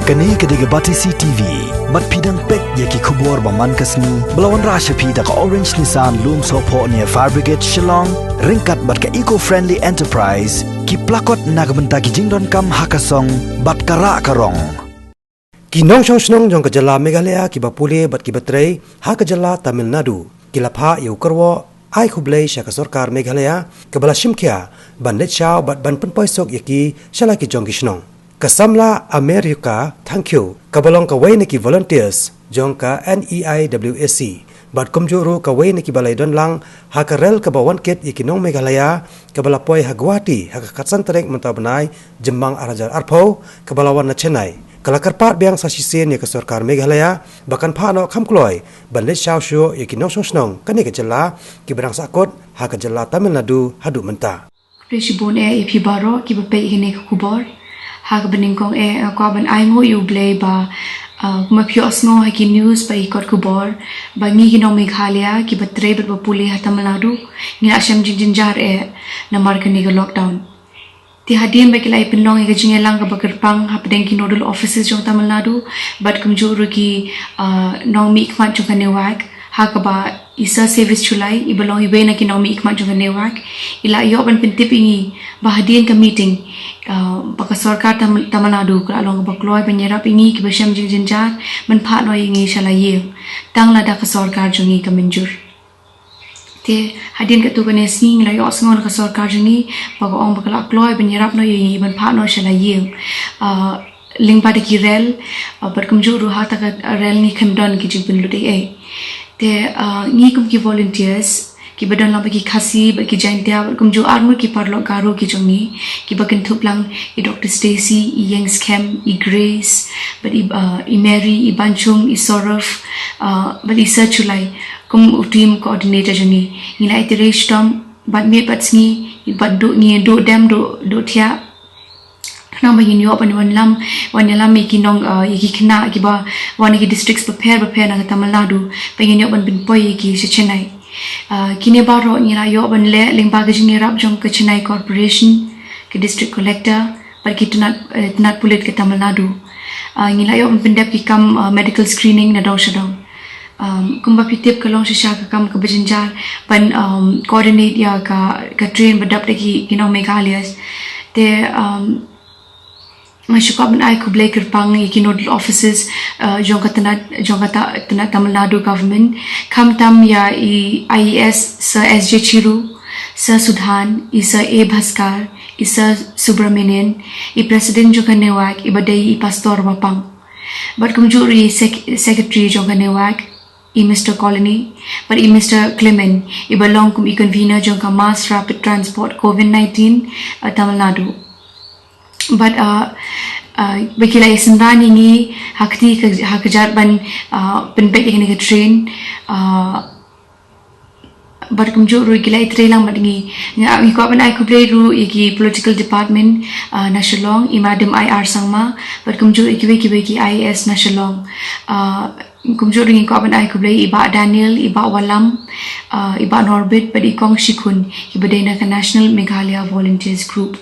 Kani kediga batisi TV, mat pidang pek yaki kubur baman kasni, belawan rasha pida ka Orange Nissan loom sopo ni Fire Brigade Shillong, ringkat bat ka eco-friendly enterprise, ki plakot nagbenta ki jingdon kam hakasong bat kara karong. Ki Nong Snong jong ka Jylla Meghalaya ki Pule bat ki Trei ha ka Jylla Tamil Nadu ki lapha yu karwo ai Khublei sha ka Sorkar Meghalaya ka bala shimkhia ban let chao bat ban pen poisok yaki shala ki jong ki Snong ka samla America thank you ka balong ka wei ki volunteers jong ka NEIWAC bat kumjuru ka wei ki balai don lang ha ka rel ka bawan ket yaki Nong Meghalaya ka bala poi ha Guwahati ha ka katsan terek mentabnai jembang arajar arpho ka balawan na Chennai kala karpat biang sa sisen ya ka Sorkar Meghalaya bahkan phano khamkloi banle shaw shu ya ki Nong Snong kani ka Jylla ki berang sakot ha ka Jylla Tamil Nadu hadu menta Presibon ipi baro ki bape ikene kubor ha ka beningkong ko ban aingo Khublei ba kumapyo asngo ha ki news ba ikot kubor ba ngi ki Nong Meghalaya ki Trei ba Pule ha Tamil Nadu ngi asham jinjar na markani ka lockdown Ti hadian bagi lai penong yang kejingnya lang ke bagerpang hapdeng ki nodal offices jong Tamil Nadu bat kumjuru ki Nong mi ikmat jong kanewak ha ka ba isa service chulai ibalong ibe na ki Nong mi ikmat jong kanewak ila yo ban pentip ingi ba hadian ka meeting baka Sorkar Tamil Nadu ka along ba kloi penyerap ingi ki basham jinjar ban phat no ingi shalayeng tang lada ka Sorkar jongi ka menjur te hadin ka tu kane sing la yo sngon ka Sorkar jini bago ong bakala kloi penyerap no yi ban pha no shala yeng ling pada ki rel berkumjuru ha ta rel ni khamdon ki jing bin lude te ngi kum ki volunteers ki badan la bagi khasi bagi jaintia berkumju armur ki parlo garo ki jongi ki bakin thuplang I Dr Stacy I Yang Scam I Grace but I Mary I Banchung I Soraf but I searchulai kum team coordinator jongi ngila iteration tom bat me bat sngi bat do ni do dem do thia nang bagin yo pan wan lam me ki Nong yaki khna ki ba wan ki districts prepare na Tamil Nadu bagin yo ban bin poi ki Chennai kini baro ngira yo ban le lingba ga jing rap jong ka Chennai corporation ke district collector par ki tunat Pule ke Tamil Nadu ngila yo ban pendap ki kam medical screening na daw shadong kumba pitip kalong shisha ka kam ka bajinjar ban coordinate ya ka train badap de ki Nong Meghalaya te Masyukab ai Khublei kirpang iki nodal offices jong ka Tamil Nadu government kam tam ya IES sa SJ Chiru sa Sudhan isa A Bhaskar isa Subramanian I president jong kanewak ibadai I pastor bapang but kumjuri secretary jong kanewak I Mr. Colony but I Mr. Clement ibalong kum I convener jong ka mass rapid transport COVID-19 Tamil Nadu but bagi lai sendani ni hakti hakajar ban penbek yang ni train but kumjuru gilai Trei lang madingi nga ko ban ai Khublei ru iki political department na Shillong I madam IR sangma but kumjuru iki IS na Shillong kumjuru ngi ko ban ai Khublei iba Daniel iba Walam iba Norbit but ikong Shikun ibadena ka National Meghalaya Volunteers Group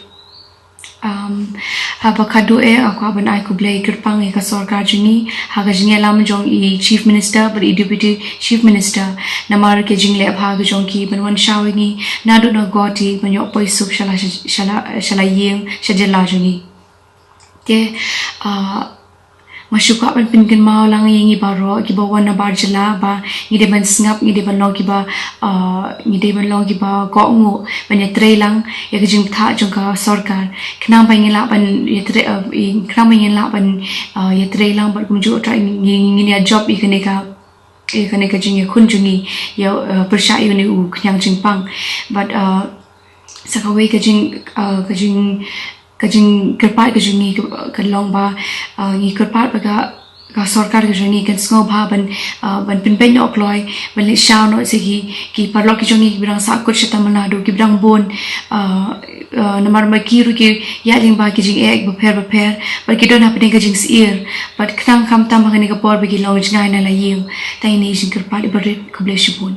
haba kadu aku aban ai Khublei kirpang ka Sorkar jini haga jini lam jong I chief minister but I deputy chief minister namar ke jingle bhag jong ki banwan shawingi nadu na goti banyo poisuk shala yeng shajela jini te masyuka ban pinkin mau lang yengi baro ki ba wan bar Jylla ba ngide ban sngap ngide ban long ki ba ko ngu ban Trei lang ya ka jing tha jong ka Sorkar khna ba ngila ban Trei lang bar kumju tra ngi job ikane ka jing khun jungi ya persha yuni u khyang jing pang but sakawai ka jing kerpat ke jungi ke long ba ngi kerpat ka Sorkar ke jungi kan sngo ba ban pinpen no kloi ban le shaw no segi ki parlo ki jungi birang sakut Tamil Nadu ki birang bon namar makiru ki ya ling ba ki jing ek prepare but ki don happening ka jing ear but knang kam tam ka ni ka por ba ki long jingai na la yu tai ni jing kerpat ibarit Khublei shibun